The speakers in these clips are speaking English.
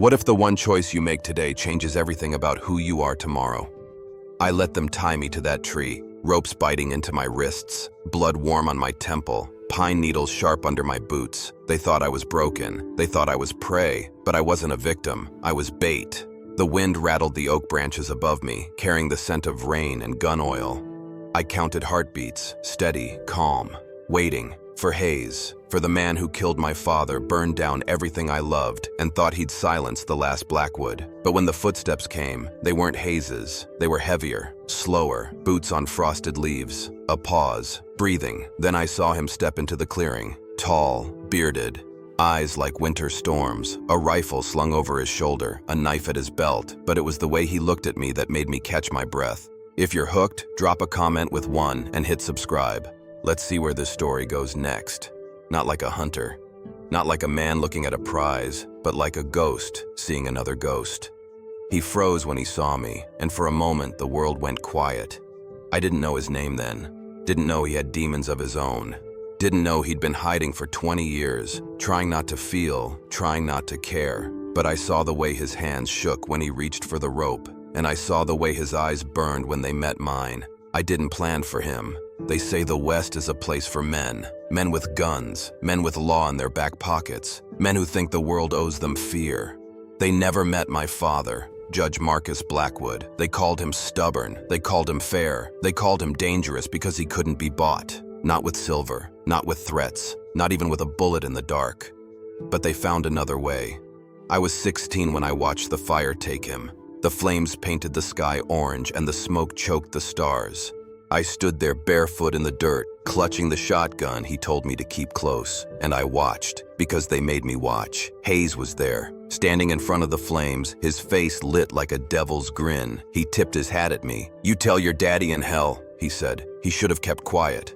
What if the one choice you make today changes everything about who you are tomorrow? I let them tie me to that tree, ropes biting into my wrists, blood warm on my temple, pine needles sharp under my boots. They thought I was broken. They thought I was prey, but I wasn't a victim. I was bait. The wind rattled the oak branches above me, carrying the scent of rain and gun oil. I counted heartbeats, steady, calm, waiting for Hayes, for the man who killed my father, burned down everything I loved, and thought he'd silence the last Blackwood. But when the footsteps came, they weren't Hayes's. They were heavier, slower, boots on frosted leaves. A pause, breathing. Then I saw him step into the clearing, tall, bearded, eyes like winter storms, a rifle slung over his shoulder, a knife at his belt. But it was the way he looked at me that made me catch my breath. If you're hooked, drop a comment with 1 and hit subscribe. Let's see where this story goes next. Not like a hunter, not like a man looking at a prize, but like a ghost seeing another ghost. He froze when he saw me, and for a moment the world went quiet. I didn't know his name then, didn't know he had demons of his own, didn't know he'd been hiding for 20 years, trying not to feel, trying not to care. But I saw the way his hands shook when he reached for the rope, and I saw the way his eyes burned when they met mine. I didn't plan for him. They say the West is a place for men with guns, men with law in their back pockets, men who think the world owes them fear. They never met my father, Judge Marcus Blackwood. They called him stubborn, they called him fair, they called him dangerous because he couldn't be bought. Not with silver, not with threats, not even with a bullet in the dark. But they found another way. I was 16 when I watched the fire take him. The flames painted the sky orange and the smoke choked the stars. I stood there barefoot in the dirt, clutching the shotgun he told me to keep close, and I watched, because they made me watch. Hayes was there, standing in front of the flames, his face lit like a devil's grin. He tipped his hat at me. "You tell your daddy in hell," he said. He should have kept quiet.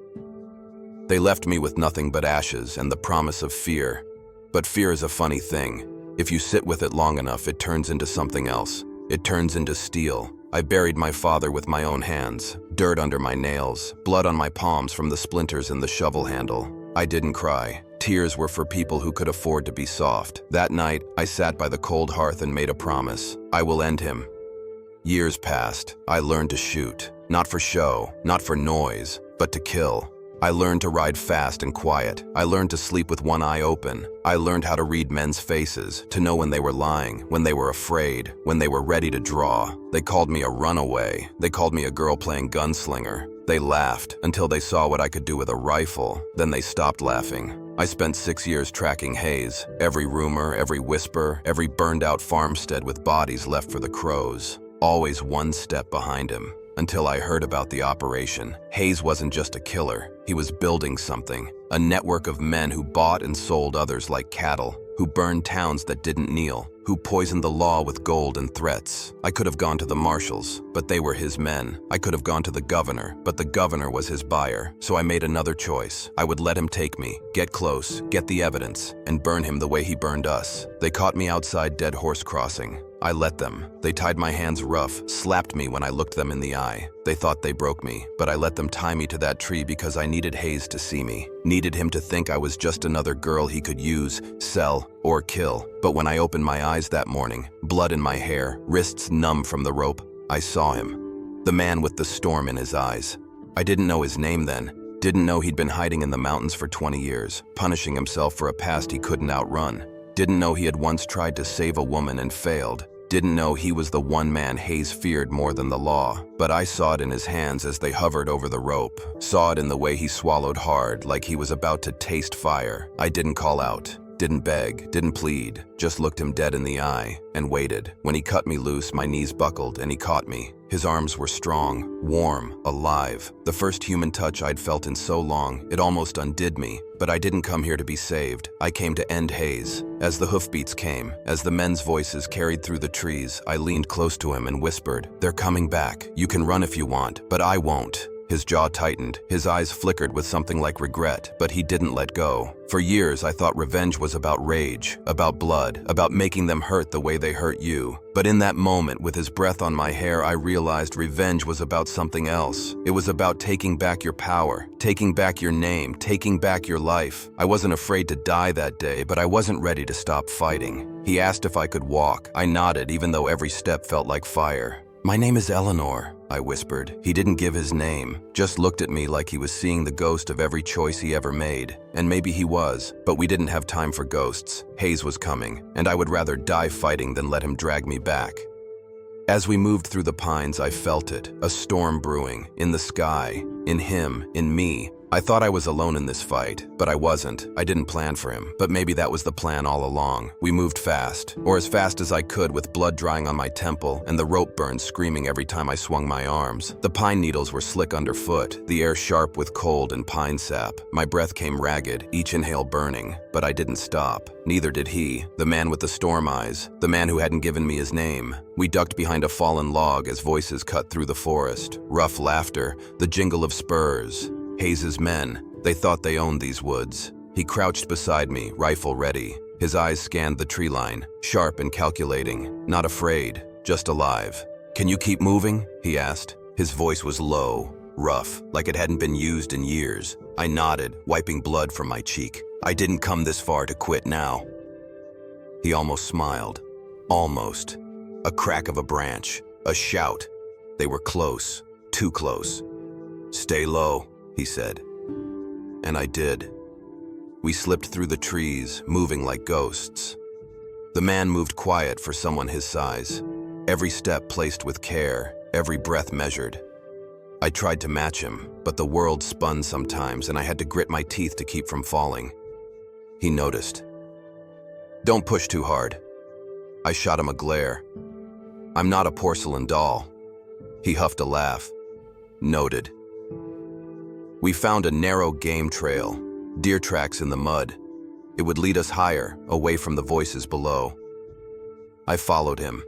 They left me with nothing but ashes and the promise of fear. But fear is a funny thing. If you sit with it long enough, it turns into something else. It turns into steel. I buried my father with my own hands, dirt under my nails, blood on my palms from the splinters in the shovel handle. I didn't cry. Tears were for people who could afford to be soft. That night, I sat by the cold hearth and made a promise. I will end him. Years passed. I learned to shoot. Not for show, not for noise, but to kill. I learned to ride fast and quiet. I learned to sleep with one eye open. I learned how to read men's faces, to know when they were lying, when they were afraid, when they were ready to draw. They called me a runaway. They called me a girl playing gunslinger. They laughed until they saw what I could do with a rifle. Then they stopped laughing. I spent 6 years tracking Hayes. Every rumor, every whisper, every burned-out farmstead with bodies left for the crows. Always one step behind him. Until I heard about the operation. Hayes wasn't just a killer. He was building something. A network of men who bought and sold others like cattle, who burned towns that didn't kneel, who poisoned the law with gold and threats. I could have gone to the marshals, but they were his men. I could have gone to the governor, but the governor was his buyer. So I made another choice. I would let him take me, get close, get the evidence, and burn him the way he burned us. They caught me outside Dead Horse Crossing. I let them. They tied my hands rough, slapped me when I looked them in the eye. They thought they broke me, but I let them tie me to that tree because I needed Hayes to see me. Needed him to think I was just another girl he could use, sell, or kill. But when I opened my eyes that morning, blood in my hair, wrists numb from the rope, I saw him. The man with the storm in his eyes. I didn't know his name then. Didn't know he'd been hiding in the mountains for 20 years, punishing himself for a past he couldn't outrun. Didn't know he had once tried to save a woman and failed. Didn't know he was the one man Hayes feared more than the law. But I saw it in his hands as they hovered over the rope. Saw it in the way he swallowed hard, like he was about to taste fire. I didn't call out. Didn't beg, didn't plead, just looked him dead in the eye and waited. When he cut me loose, my knees buckled and he caught me. His arms were strong, warm, alive. The first human touch I'd felt in so long, it almost undid me. But I didn't come here to be saved. I came to end Hayes. As the hoofbeats came, as the men's voices carried through the trees, I leaned close to him and whispered, "They're coming back. You can run if you want, but I won't." His jaw tightened, his eyes flickered with something like regret, but he didn't let go. For years, I thought revenge was about rage, about blood, about making them hurt the way they hurt you. But in that moment, with his breath on my hair, I realized revenge was about something else. It was about taking back your power, taking back your name, taking back your life. I wasn't afraid to die that day, but I wasn't ready to stop fighting. He asked if I could walk. I nodded, even though every step felt like fire. "My name is Eleanor," I whispered. He didn't give his name, just looked at me like he was seeing the ghost of every choice he ever made. And maybe he was, but we didn't have time for ghosts. Hayes was coming, and I would rather die fighting than let him drag me back. As we moved through the pines, I felt it, a storm brewing, in the sky, in him, in me. I thought I was alone in this fight, but I wasn't. I didn't plan for him, but maybe that was the plan all along. We moved fast, or as fast as I could, with blood drying on my temple and the rope burns screaming every time I swung my arms. The pine needles were slick underfoot, the air sharp with cold and pine sap. My breath came ragged, each inhale burning, but I didn't stop. Neither did he, the man with the storm eyes, the man who hadn't given me his name. We ducked behind a fallen log as voices cut through the forest. Rough laughter, the jingle of spurs. Hayes's men, they thought they owned these woods. He crouched beside me, rifle ready. His eyes scanned the tree line, sharp and calculating. Not afraid, just alive. "Can you keep moving?" he asked. His voice was low, rough, like it hadn't been used in years. I nodded, wiping blood from my cheek. I didn't come this far to quit now. He almost smiled. Almost. A crack of a branch, a shout. They were close, too close. "Stay low," he said. And I did. We slipped through the trees, moving like ghosts. The man moved quiet for someone his size. Every step placed with care, every breath measured. I tried to match him, but the world spun sometimes and I had to grit my teeth to keep from falling. He noticed. "Don't push too hard." I shot him a glare. "I'm not a porcelain doll." He huffed a laugh. "Noted." We found a narrow game trail, deer tracks in the mud. It would lead us higher, away from the voices below. I followed him.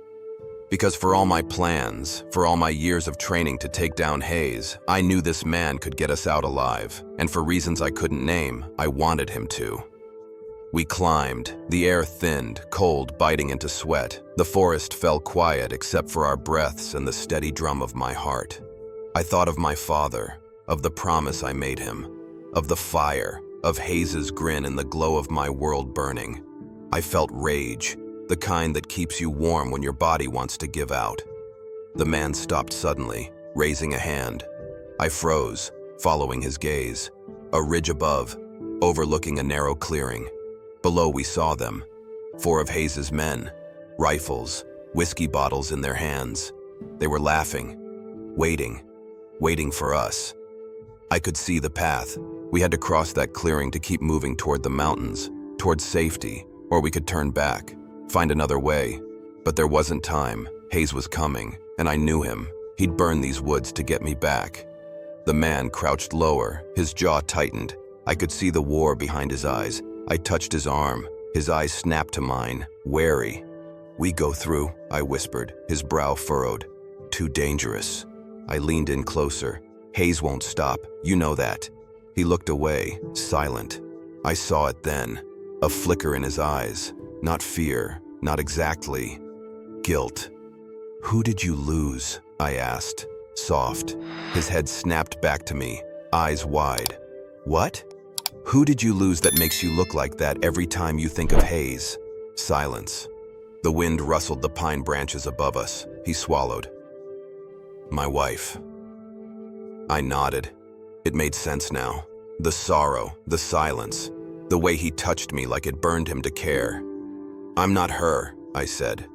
Because for all my plans, for all my years of training to take down Hayes, I knew this man could get us out alive. And for reasons I couldn't name, I wanted him to. We climbed. The air thinned, cold, biting into sweat. The forest fell quiet except for our breaths and the steady drum of my heart. I thought of my father, of the promise I made him, of the fire, of Hayes's grin and the glow of my world burning. I felt rage, the kind that keeps you warm when your body wants to give out. The man stopped suddenly, raising a hand. I froze, following his gaze. A ridge above, overlooking a narrow clearing. Below we saw them, 4 of Hayes's men, rifles, whiskey bottles in their hands. They were laughing, waiting for us. I could see the path. We had to cross that clearing to keep moving toward the mountains, toward safety, or we could turn back, find another way. But there wasn't time. Hayes was coming, and I knew him. He'd burn these woods to get me back. The man crouched lower, his jaw tightened. I could see the war behind his eyes. I touched his arm. His eyes snapped to mine, wary. "We go through," I whispered, his brow furrowed. "Too dangerous." I leaned in closer. "Hayes won't stop, you know that." He looked away, silent. I saw it then, a flicker in his eyes. Not fear, not exactly. Guilt. "Who did you lose?" I asked, soft. His head snapped back to me, eyes wide. "What? Who did you lose that makes you look like that every time you think of Hayes?" Silence. The wind rustled the pine branches above us. He swallowed. "My wife." I nodded. It made sense now. The sorrow, the silence, the way he touched me like it burned him to care. "I'm not her," I said.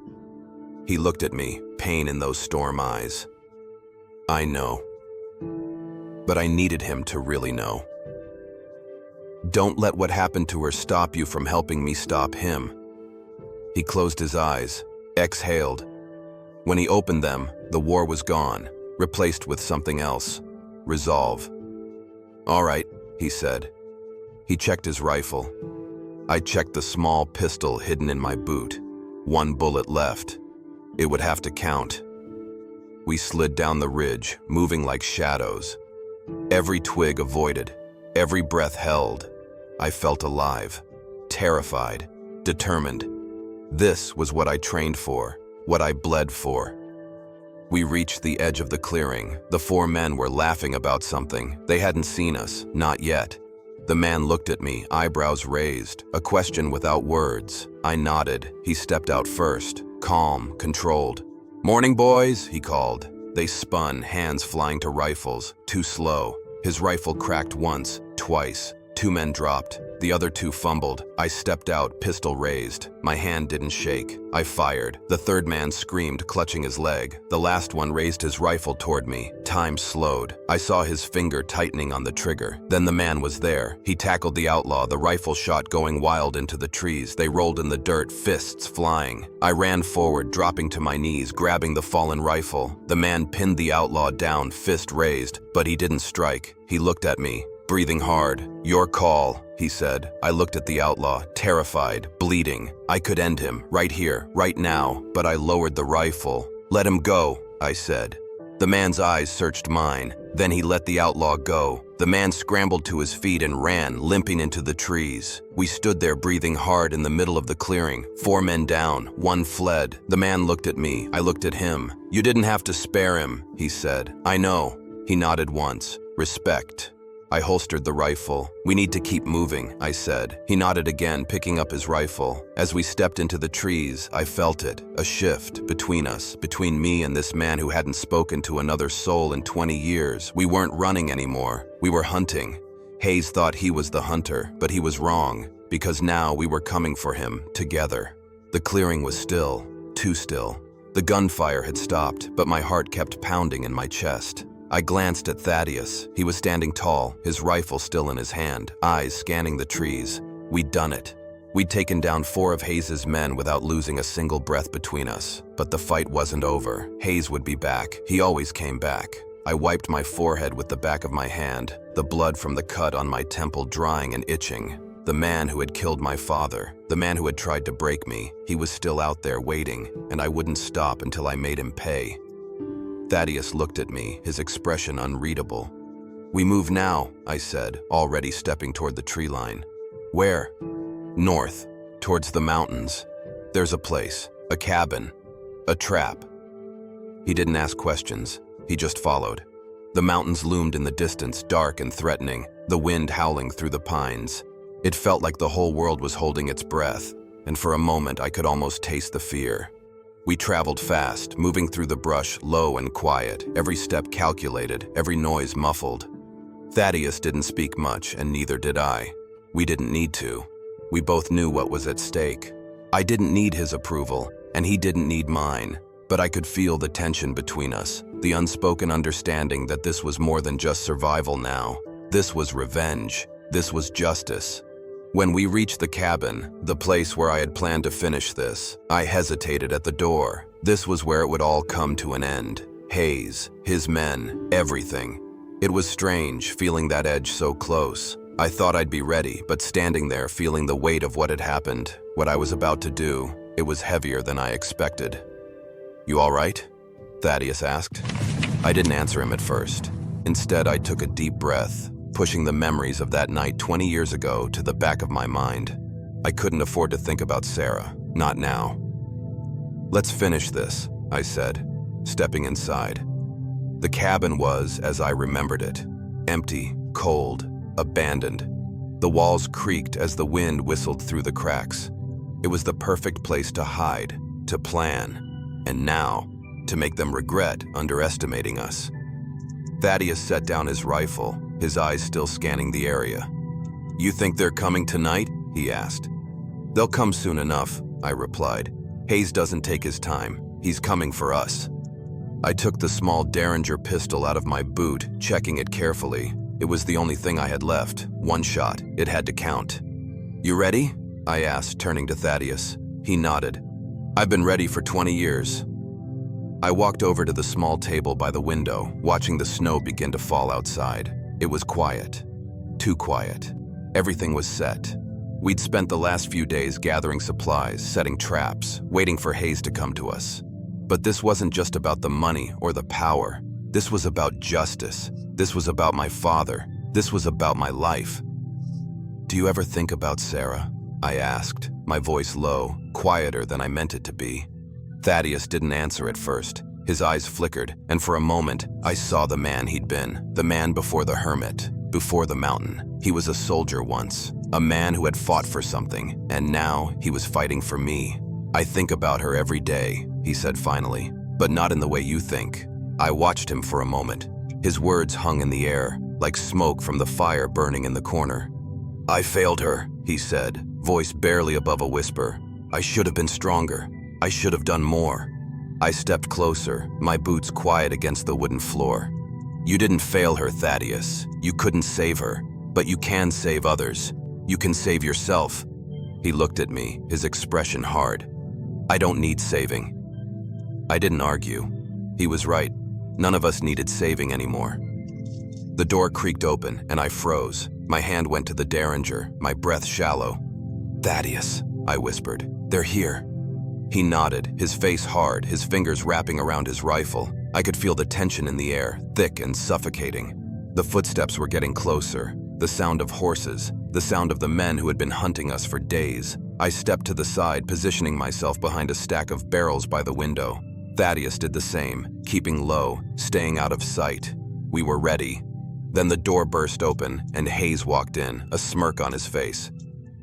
He looked at me, pain in those storm eyes. "I know." But I needed him to really know. "Don't let what happened to her stop you from helping me stop him." He closed his eyes, exhaled. When he opened them, the war was gone, replaced with something else. Resolve. "All right," he said. He checked his rifle. I checked the small pistol hidden in my boot. 1 bullet left. It would have to count. We slid down the ridge, moving like shadows. Every twig avoided, every breath held. I felt alive, terrified, determined. This was what I trained for, what I bled for. We reached the edge of the clearing. The 4 men were laughing about something. They hadn't seen us, not yet. The man looked at me, eyebrows raised, a question without words. I nodded. He stepped out first, calm, controlled. "Morning, boys," he called. They spun, hands flying to rifles, too slow. His rifle cracked once, twice. 2 men dropped. The other 2 fumbled. I stepped out, pistol raised. My hand didn't shake. I fired. The 3rd man screamed, clutching his leg. The last one raised his rifle toward me. Time slowed. I saw his finger tightening on the trigger. Then the man was there. He tackled the outlaw, the rifle shot going wild into the trees. They rolled in the dirt, fists flying. I ran forward, dropping to my knees, grabbing the fallen rifle. The man pinned the outlaw down, fist raised, but he didn't strike. He looked at me, breathing hard. "Your call," he said. I looked at the outlaw, terrified, bleeding. I could end him, right here, right now, but I lowered the rifle. "Let him go," I said. The man's eyes searched mine. Then he let the outlaw go. The man scrambled to his feet and ran, limping into the trees. We stood there breathing hard in the middle of the clearing. 4 men down, 1 fled. The man looked at me. I looked at him. "You didn't have to spare him," he said. "I know." He nodded once. "Respect." I holstered the rifle. "We need to keep moving," I said. He nodded again, picking up his rifle. As we stepped into the trees, I felt it, a shift between us, between me and this man who hadn't spoken to another soul in 20 years. We weren't running anymore. We were hunting. Hayes thought he was the hunter, but he was wrong, because now we were coming for him, together. The clearing was still, too still. The gunfire had stopped, but my heart kept pounding in my chest. I glanced at Thaddeus. He was standing tall, his rifle still in his hand, eyes scanning the trees. We'd done it. We'd taken down 4 of Hayes' men without losing a single breath between us. But the fight wasn't over. Hayes would be back. He always came back. I wiped my forehead with the back of my hand, the blood from the cut on my temple drying and itching. The man who had killed my father, the man who had tried to break me, he was still out there waiting, and I wouldn't stop until I made him pay. Thaddeus looked at me, his expression unreadable. "We move now," I said, already stepping toward the tree line. "Where?" "North, towards the mountains. There's a place, a cabin, a trap." He didn't ask questions. He just followed. The mountains loomed in the distance, dark and threatening, the wind howling through the pines. It felt like the whole world was holding its breath, and for a moment I could almost taste the fear. We traveled fast, moving through the brush, low and quiet, every step calculated, every noise muffled. Thaddeus didn't speak much, and neither did I. We didn't need to. We both knew what was at stake. I didn't need his approval, and he didn't need mine, but I could feel the tension between us, the unspoken understanding that this was more than just survival now. This was revenge. This was justice. When we reached the cabin, the place where I had planned to finish this, I hesitated at the door. This was where it would all come to an end. Hayes, his men, everything. It was strange, feeling that edge so close. I thought I'd be ready, but standing there, feeling the weight of what had happened, what I was about to do, it was heavier than I expected. "You all right?" Thaddeus asked. I didn't answer him at first. Instead, I took a deep breath, pushing the memories of that night 20 years ago to the back of my mind. I couldn't afford to think about Sarah, not now. "Let's finish this," I said, stepping inside. The cabin was, as I remembered it, empty, cold, abandoned. The walls creaked as the wind whistled through the cracks. It was the perfect place to hide, to plan, and now, to make them regret underestimating us. Thaddeus set down his rifle, his eyes still scanning the area. "You think they're coming tonight?" he asked. "They'll come soon enough," I replied. "Hayes doesn't take his time. He's coming for us." I took the small Derringer pistol out of my boot, checking it carefully. It was the only thing I had left. 1 shot. It had to count. "You ready?" I asked, turning to Thaddeus. He nodded. "I've been ready for 20 years. I walked over to the small table by the window, watching the snow begin to fall outside. It was quiet. Too quiet. Everything was set. We'd spent the last few days gathering supplies, setting traps, waiting for Hayes to come to us. But this wasn't just about the money or the power. This was about justice. This was about my father. This was about my life. "Do you ever think about Sarah?" I asked, my voice low, quieter than I meant it to be. Thaddeus didn't answer at first. His eyes flickered, and for a moment, I saw the man he'd been, the man before the hermit, before the mountain. He was a soldier once, a man who had fought for something, and now he was fighting for me. "I think about her every day," he said finally, "but not in the way you think." I watched him for a moment. His words hung in the air, like smoke from the fire burning in the corner. "I failed her," he said, voice barely above a whisper. "I should have been stronger. I should have done more." I stepped closer, my boots quiet against the wooden floor. "You didn't fail her, Thaddeus. You couldn't save her, but you can save others. You can save yourself." He looked at me, his expression hard. "I don't need saving." I didn't argue. He was right. None of us needed saving anymore. The door creaked open, and I froze. My hand went to the derringer, my breath shallow. "Thaddeus," I whispered, "they're here." He nodded, his face hard, his fingers wrapping around his rifle. I could feel the tension in the air, thick and suffocating. The footsteps were getting closer, the sound of horses, the sound of the men who had been hunting us for days. I stepped to the side, positioning myself behind a stack of barrels by the window. Thaddeus did the same, keeping low, staying out of sight. We were ready. Then the door burst open, and Hayes walked in, a smirk on his face.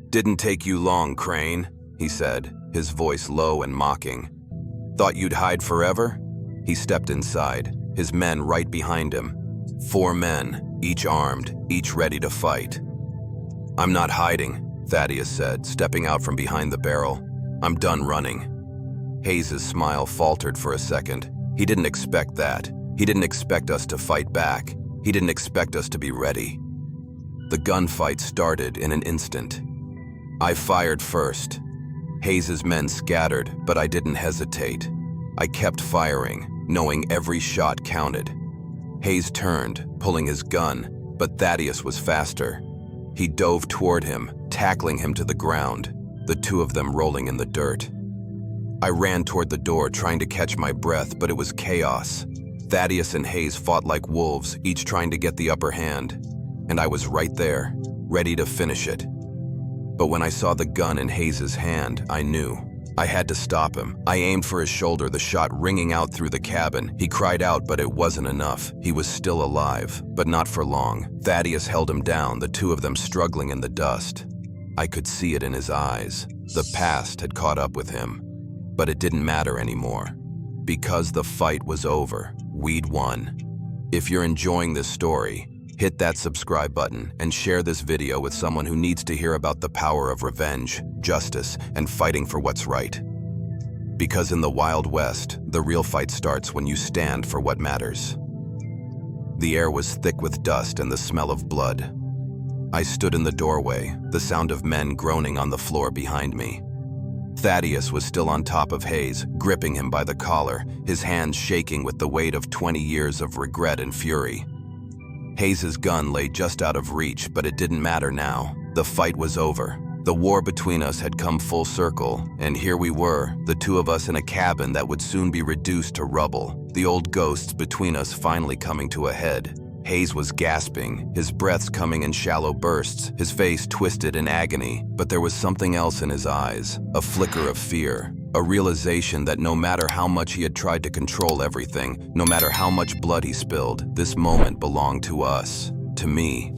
"Didn't take you long, Crane," he said, his voice low and mocking. "Thought you'd hide forever?" He stepped inside, his men right behind him. 4 men, each armed, each ready to fight. "I'm not hiding," Thaddeus said, stepping out from behind the barrel. "I'm done running." Hayes' smile faltered for a second. He didn't expect that. He didn't expect us to fight back. He didn't expect us to be ready. The gunfight started in an instant. I fired first. Hayes' men scattered, but I didn't hesitate. I kept firing, knowing every shot counted. Hayes turned, pulling his gun, but Thaddeus was faster. He dove toward him, tackling him to the ground, the two of them rolling in the dirt. I ran toward the door, trying to catch my breath, but it was chaos. Thaddeus and Hayes fought like wolves, each trying to get the upper hand. And I was right there, ready to finish it. But when I saw the gun in Hayes' hand, I knew. I had to stop him. I aimed for his shoulder, the shot ringing out through the cabin. He cried out, but it wasn't enough. He was still alive, but not for long. Thaddeus held him down, the two of them struggling in the dust. I could see it in his eyes. The past had caught up with him. But it didn't matter anymore. Because the fight was over, we'd won. If you're enjoying this story, hit that subscribe button and share this video with someone who needs to hear about the power of revenge, justice, and fighting for what's right. Because in the Wild West, the real fight starts when you stand for what matters. The air was thick with dust and the smell of blood. I stood in the doorway, the sound of men groaning on the floor behind me. Thaddeus was still on top of Hayes, gripping him by the collar, his hands shaking with the weight of 20 years of regret and fury. Hayes' gun lay just out of reach, but it didn't matter now. The fight was over. The war between us had come full circle, and here we were, the two of us in a cabin that would soon be reduced to rubble, the old ghosts between us finally coming to a head. Hayes was gasping, his breaths coming in shallow bursts, his face twisted in agony, but there was something else in his eyes, a flicker of fear, a realization that no matter how much he had tried to control everything, no matter how much blood he spilled, this moment belonged to us, to me.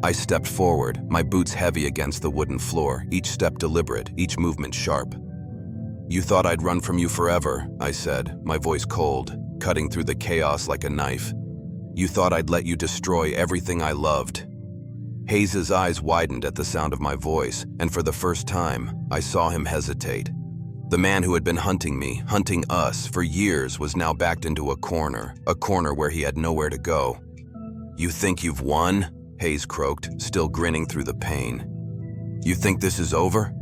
I stepped forward, my boots heavy against the wooden floor, each step deliberate, each movement sharp. "You thought I'd run from you forever," I said, my voice cold, cutting through the chaos like a knife. "You thought I'd let you destroy everything I loved." Hayes' eyes widened at the sound of my voice, and for the first time, I saw him hesitate. The man who had been hunting me, hunting us, for years was now backed into a corner where he had nowhere to go. "You think you've won?" Hayes croaked, still grinning through the pain. "You think this is over?"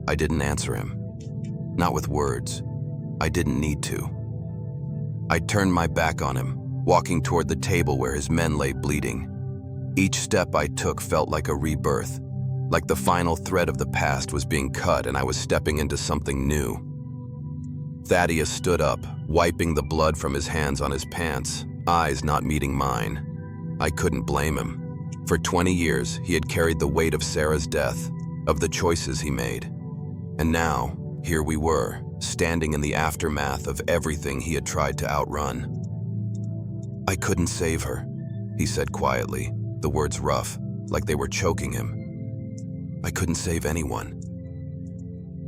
I didn't answer him. Not with words. I didn't need to. I turned my back on him, walking toward the table where his men lay bleeding. Each step I took felt like a rebirth, like the final thread of the past was being cut and I was stepping into something new. Thaddeus stood up, wiping the blood from his hands on his pants, eyes not meeting mine. I couldn't blame him. For 20 years, he had carried the weight of Sarah's death, of the choices he made. And now, here we were, standing in the aftermath of everything he had tried to outrun. "I couldn't save her," he said quietly, the words rough, like they were choking him. "I couldn't save anyone."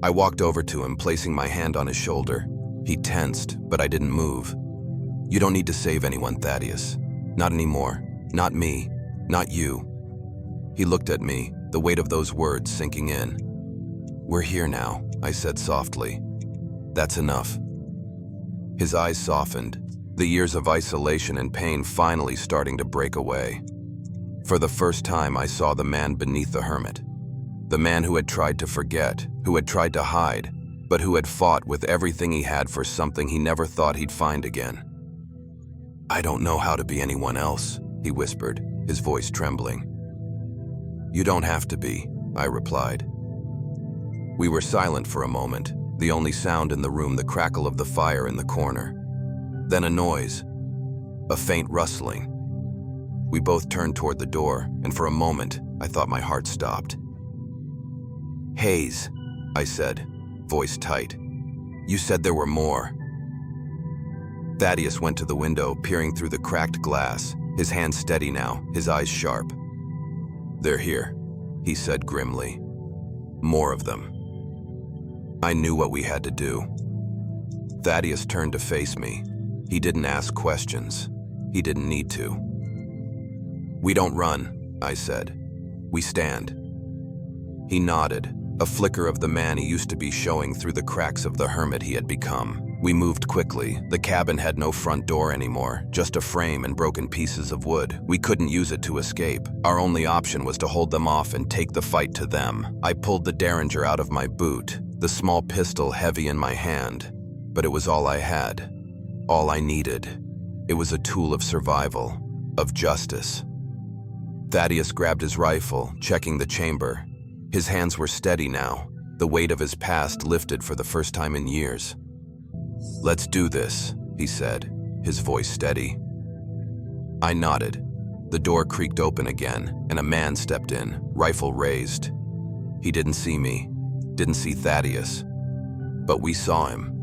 I walked over to him, placing my hand on his shoulder. He tensed, but I didn't move. "You don't need to save anyone, Thaddeus. Not anymore. Not me. Not you." He looked at me, the weight of those words sinking in. "We're here now," I said softly. "That's enough." His eyes softened, the years of isolation and pain finally starting to break away. For the first time, I saw the man beneath the hermit. The man who had tried to forget, who had tried to hide, but who had fought with everything he had for something he never thought he'd find again. "I don't know how to be anyone else," he whispered, his voice trembling. "You don't have to be," I replied. We were silent for a moment, the only sound in the room the crackle of the fire in the corner. Then a noise, a faint rustling. We both turned toward the door, and for a moment, I thought my heart stopped. "Hayes," I said, voice tight. "You said there were more." Thaddeus went to the window, peering through the cracked glass, his hands steady now, his eyes sharp. "They're here," he said grimly. "More of them." I knew what we had to do. Thaddeus turned to face me. He didn't ask questions. He didn't need to. "We don't run," I said. "We stand." He nodded, a flicker of the man he used to be showing through the cracks of the hermit he had become. We moved quickly. The cabin had no front door anymore, just a frame and broken pieces of wood. We couldn't use it to escape. Our only option was to hold them off and take the fight to them. I pulled the Derringer out of my boot, the small pistol heavy in my hand. But it was all I had, all I needed. It was a tool of survival, of justice. Thaddeus grabbed his rifle, checking the chamber. His hands were steady now, the weight of his past lifted for the first time in years. "Let's do this," he said, his voice steady. I nodded. The door creaked open again, and a man stepped in, rifle raised. He didn't see me, didn't see Thaddeus, but we saw him.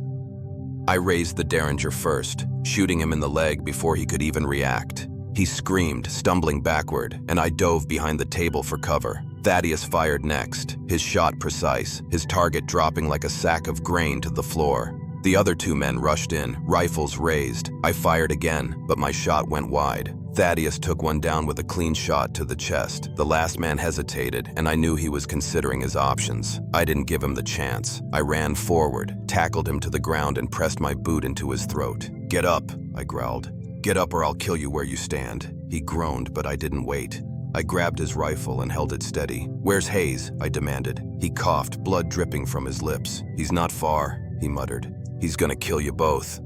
I raised the Derringer first, shooting him in the leg before he could even react. He screamed, stumbling backward, and I dove behind the table for cover. Thaddeus fired next, his shot precise, his target dropping like a sack of grain to the floor. The other two men rushed in, rifles raised. I fired again, but my shot went wide. Thaddeus took one down with a clean shot to the chest. The last man hesitated, and I knew he was considering his options. I didn't give him the chance. I ran forward, tackled him to the ground, and pressed my boot into his throat. "Get up," I growled. "Get up or I'll kill you where you stand." He groaned, but I didn't wait. I grabbed his rifle and held it steady. "Where's Hayes?" I demanded. He coughed, blood dripping from his lips. "He's not far," he muttered. "He's gonna kill you both."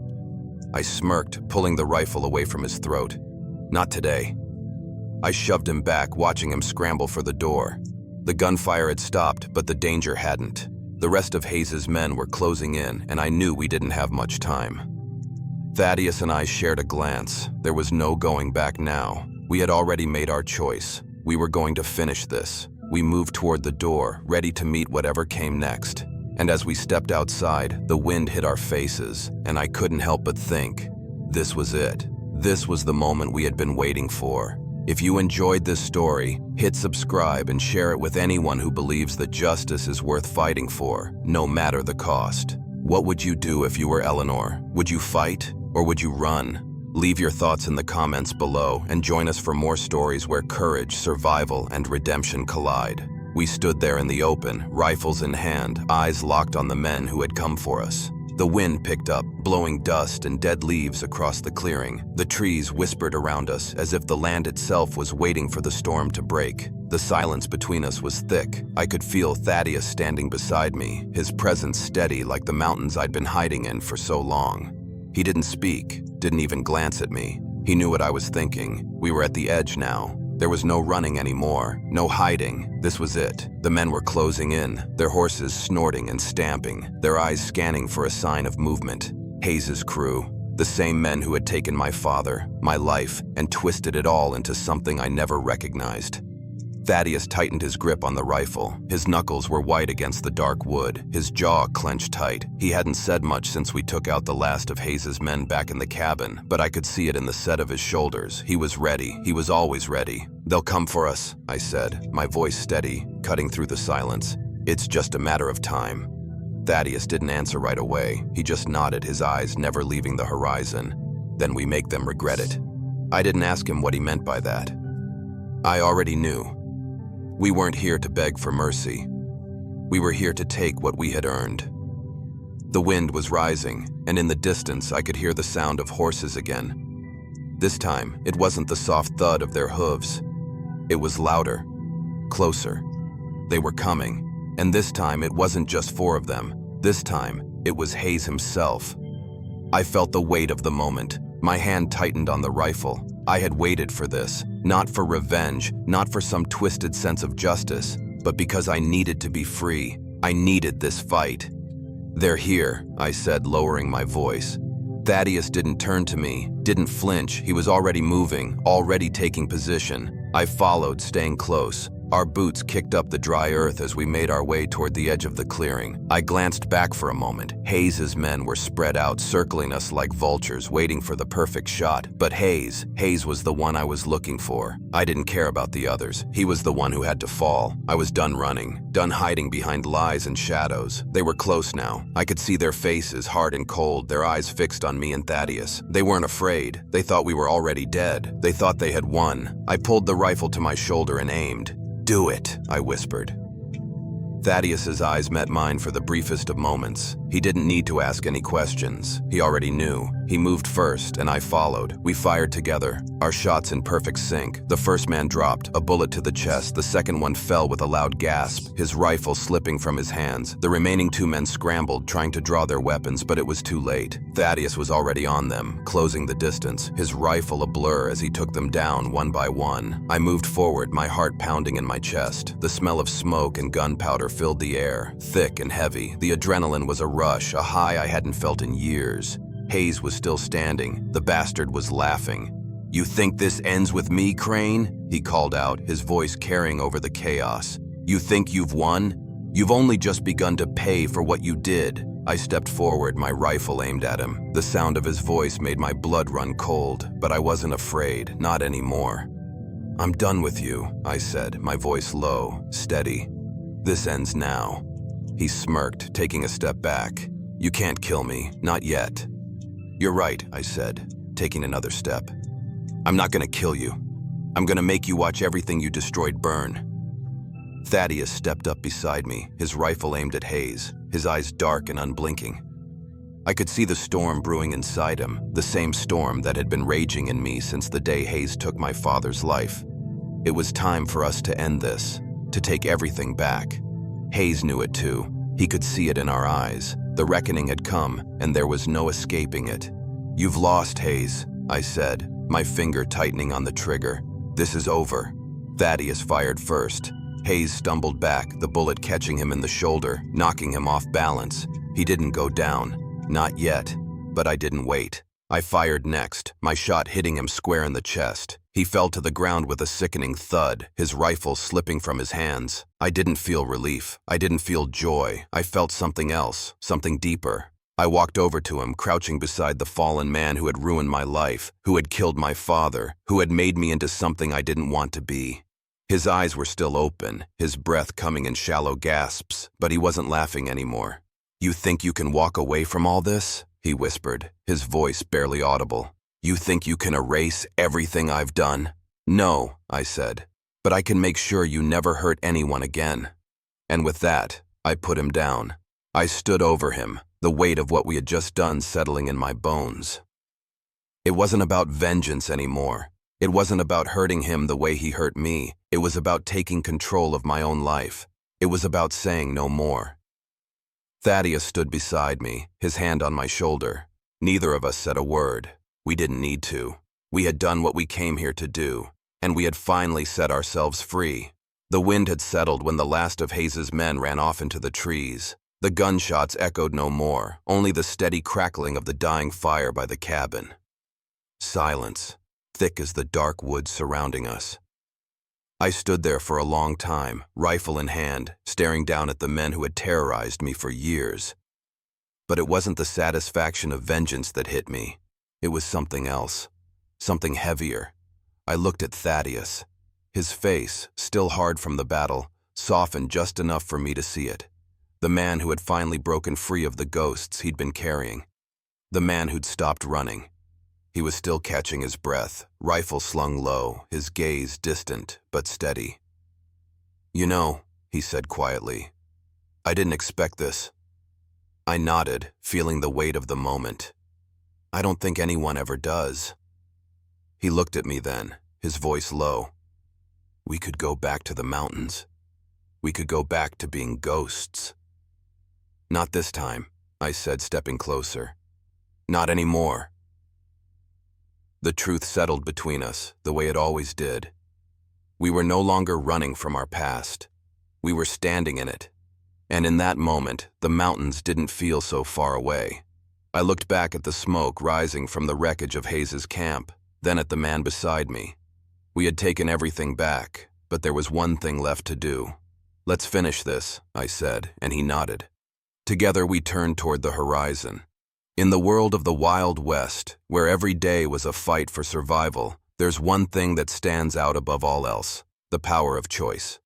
I smirked, pulling the rifle away from his throat. "Not today." I shoved him back, watching him scramble for the door. The gunfire had stopped, but the danger hadn't. The rest of Hayes's men were closing in, and I knew we didn't have much time. Thaddeus and I shared a glance. There was no going back now. We had already made our choice. We were going to finish this. We moved toward the door, ready to meet whatever came next. And as we stepped outside, the wind hit our faces, and I couldn't help but think, this was it. This was the moment we had been waiting for. If you enjoyed this story, hit subscribe and share it with anyone who believes that justice is worth fighting for, no matter the cost. What would you do if you were Eleanor? Would you fight, or would you run? Leave your thoughts in the comments below and join us for more stories where courage, survival, and redemption collide. We stood there in the open, rifles in hand, eyes locked on the men who had come for us. The wind picked up, blowing dust and dead leaves across the clearing. The trees whispered around us as if the land itself was waiting for the storm to break. The silence between us was thick. I could feel Thaddeus standing beside me, his presence steady like the mountains I'd been hiding in for so long. He didn't speak, didn't even glance at me. He knew what I was thinking. We were at the edge now. There was no running anymore, no hiding. This was it. The men were closing in, their horses snorting and stamping, their eyes scanning for a sign of movement. Hayes's crew. The same men who had taken my father, my life, and twisted it all into something I never recognized. Thaddeus tightened his grip on the rifle. His knuckles were white against the dark wood, his jaw clenched tight. He hadn't said much since we took out the last of Hayes's men back in the cabin, but I could see it in the set of his shoulders. He was ready. He was always ready. "They'll come for us," I said, my voice steady, cutting through the silence. "It's just a matter of time." Thaddeus didn't answer right away. He just nodded, his eyes never leaving the horizon. "Then we make them regret it." I didn't ask him what he meant by that. I already knew. We weren't here to beg for mercy. We were here to take what we had earned. The wind was rising, and in the distance I could hear the sound of horses again. This time, it wasn't the soft thud of their hooves. It was louder, closer. They were coming, and this time it wasn't just 4 of them. This time, it was Hayes himself. I felt the weight of the moment. My hand tightened on the rifle. I had waited for this, not for revenge, not for some twisted sense of justice, but because I needed to be free. I needed this fight. "They're here," I said, lowering my voice. Thaddeus didn't turn to me, didn't flinch. He was already moving, already taking position. I followed, staying close. Our boots kicked up the dry earth as we made our way toward the edge of the clearing. I glanced back for a moment. Hayes's men were spread out, circling us like vultures, waiting for the perfect shot. But Hayes was the one I was looking for. I didn't care about the others. He was the one who had to fall. I was done running, done hiding behind lies and shadows. They were close now. I could see their faces, hard and cold, their eyes fixed on me and Thaddeus. They weren't afraid. They thought we were already dead. They thought they had won. I pulled the rifle to my shoulder and aimed. "Do it," I whispered. Thaddeus's eyes met mine for the briefest of moments. He didn't need to ask any questions. He already knew. He moved first, and I followed. We fired together, our shots in perfect sync. The first man dropped, a bullet to the chest. The second one fell with a loud gasp, his rifle slipping from his hands. The remaining 2 men scrambled, trying to draw their weapons, but it was too late. Thaddeus was already on them, closing the distance, his rifle a blur as he took them down one by one. I moved forward, my heart pounding in my chest. The smell of smoke and gunpowder filled the air, thick and heavy. The adrenaline was a rush, a high I hadn't felt in years. Hayes was still standing. The bastard was laughing. "You think this ends with me, Crane?" he called out, his voice carrying over the chaos. "You think you've won? You've only just begun to pay for what you did." I stepped forward, my rifle aimed at him. The sound of his voice made my blood run cold, but I wasn't afraid, not anymore. "I'm done with you," I said, my voice low, steady. "This ends now." He smirked, taking a step back. "You can't kill me, not yet." "You're right," I said, taking another step. "I'm not gonna kill you. I'm gonna make you watch everything you destroyed burn." Thaddeus stepped up beside me, his rifle aimed at Hayes, his eyes dark and unblinking. I could see the storm brewing inside him, the same storm that had been raging in me since the day Hayes took my father's life. It was time for us to end this, to take everything back. Hayes knew it too. He could see it in our eyes. The reckoning had come, and there was no escaping it. "You've lost, Hayes," I said, my finger tightening on the trigger. "This is over." Thaddeus fired first. Hayes stumbled back, the bullet catching him in the shoulder, knocking him off balance. He didn't go down. Not yet. But I didn't wait. I fired next, my shot hitting him square in the chest. He fell to the ground with a sickening thud, his rifle slipping from his hands. I didn't feel relief. I didn't feel joy. I felt something else, something deeper. I walked over to him, crouching beside the fallen man who had ruined my life, who had killed my father, who had made me into something I didn't want to be. His eyes were still open, his breath coming in shallow gasps, but he wasn't laughing anymore. "You think you can walk away from all this?" he whispered, his voice barely audible. "You think you can erase everything I've done?" "No," I said, "but I can make sure you never hurt anyone again." And with that, I put him down. I stood over him, the weight of what we had just done settling in my bones. It wasn't about vengeance anymore. It wasn't about hurting him the way he hurt me. It was about taking control of my own life. It was about saying no more. Thaddeus stood beside me, his hand on my shoulder. Neither of us said a word. We didn't need to. We had done what we came here to do, and we had finally set ourselves free. The wind had settled when the last of Hayes's men ran off into the trees. The gunshots echoed no more, only the steady crackling of the dying fire by the cabin. Silence, thick as the dark woods surrounding us. I stood there for a long time, rifle in hand, staring down at the men who had terrorized me for years. But it wasn't the satisfaction of vengeance that hit me. It was something else, something heavier. I looked at Thaddeus. His face, still hard from the battle, softened just enough for me to see it. The man who had finally broken free of the ghosts he'd been carrying. The man who'd stopped running. He was still catching his breath, rifle slung low, his gaze distant but steady. "You know," he said quietly, "I didn't expect this." I nodded, feeling the weight of the moment. "I don't think anyone ever does." He looked at me then, his voice low. "We could go back to the mountains. We could go back to being ghosts." "Not this time," I said, stepping closer. "Not anymore." The truth settled between us, the way it always did. We were no longer running from our past. We were standing in it. And in that moment, the mountains didn't feel so far away. I looked back at the smoke rising from the wreckage of Hayes's camp, then at the man beside me. We had taken everything back, but there was one thing left to do. "Let's finish this," I said, and he nodded. Together we turned toward the horizon. In the world of the Wild West, where every day was a fight for survival, there's one thing that stands out above all else: the power of choice.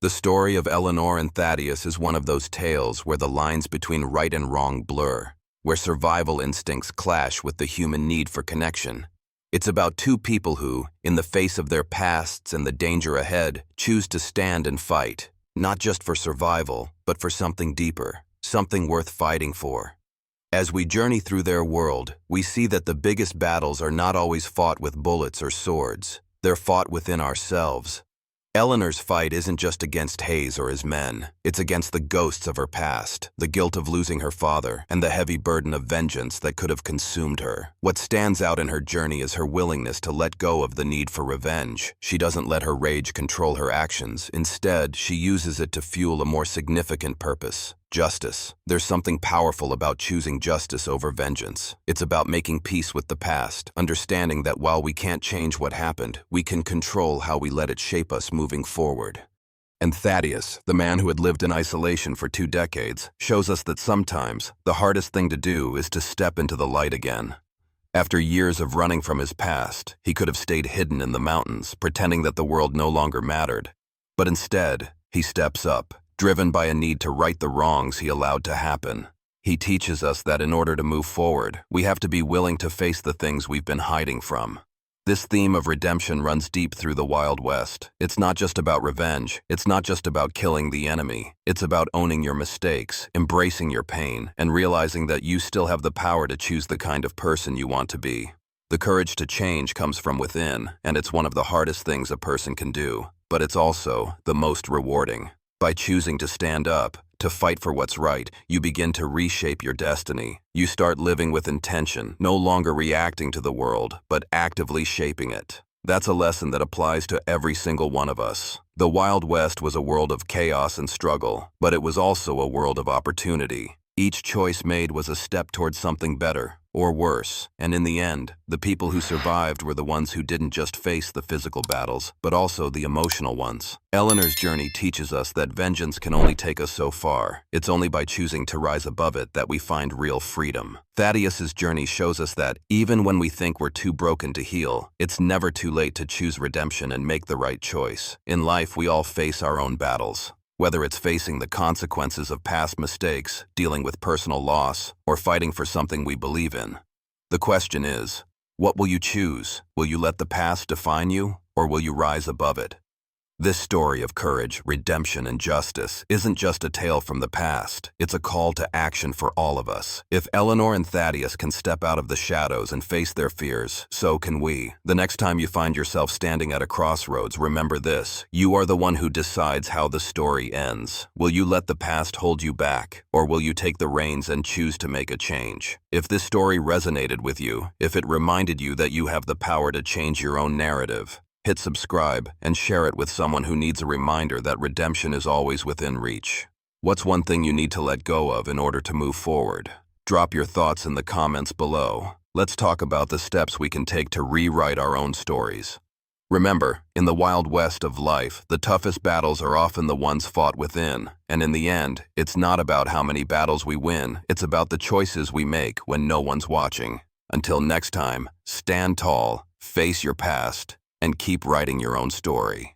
The story of Eleanor and Thaddeus is one of those tales where the lines between right and wrong blur, where survival instincts clash with the human need for connection. It's about two people who, in the face of their pasts and the danger ahead, choose to stand and fight, not just for survival, but for something deeper, something worth fighting for. As we journey through their world, we see that the biggest battles are not always fought with bullets or swords. They're fought within ourselves. Eleanor's fight isn't just against Hayes or his men. It's against the ghosts of her past, the guilt of losing her father, and the heavy burden of vengeance that could have consumed her. What stands out in her journey is her willingness to let go of the need for revenge. She doesn't let her rage control her actions. Instead, she uses it to fuel a more significant purpose: justice. There's something powerful about choosing justice over vengeance. It's about making peace with the past, understanding that while we can't change what happened, we can control how we let it shape us moving forward. And Thaddeus, the man who had lived in isolation for 2 decades, shows us that sometimes the hardest thing to do is to step into the light again. After years of running from his past, he could have stayed hidden in the mountains, pretending that the world no longer mattered. But instead, he steps up, driven by a need to right the wrongs he allowed to happen. He teaches us that in order to move forward, we have to be willing to face the things we've been hiding from. This theme of redemption runs deep through the Wild West. It's not just about revenge. It's not just about killing the enemy. It's about owning your mistakes, embracing your pain, and realizing that you still have the power to choose the kind of person you want to be. The courage to change comes from within, and it's one of the hardest things a person can do, but it's also the most rewarding. By choosing to stand up, to fight for what's right, you begin to reshape your destiny. You start living with intention, no longer reacting to the world, but actively shaping it. That's a lesson that applies to every single one of us. The Wild West was a world of chaos and struggle, but it was also a world of opportunity. Each choice made was a step towards something better, or worse, and in the end, the people who survived were the ones who didn't just face the physical battles, but also the emotional ones. Eleanor's journey teaches us that vengeance can only take us so far. It's only by choosing to rise above it that we find real freedom. Thaddeus's journey shows us that, even when we think we're too broken to heal, it's never too late to choose redemption and make the right choice. In life, we all face our own battles. Whether it's facing the consequences of past mistakes, dealing with personal loss, or fighting for something we believe in. The question is, what will you choose? Will you let the past define you, or will you rise above it? This story of courage, redemption, and justice isn't just a tale from the past. It's a call to action for all of us. If Eleanor and Thaddeus can step out of the shadows and face their fears, so can we. The next time you find yourself standing at a crossroads, remember this: you are the one who decides how the story ends. Will you let the past hold you back, or will you take the reins and choose to make a change? If this story resonated with you, if it reminded you that you have the power to change your own narrative, hit subscribe and share it with someone who needs a reminder that redemption is always within reach. What's one thing you need to let go of in order to move forward? Drop your thoughts in the comments below. Let's talk about the steps we can take to rewrite our own stories. Remember, in the wild west of life, the toughest battles are often the ones fought within, and in the end, it's not about how many battles we win, it's about the choices we make when no one's watching. Until next time, stand tall, face your past, and keep writing your own story.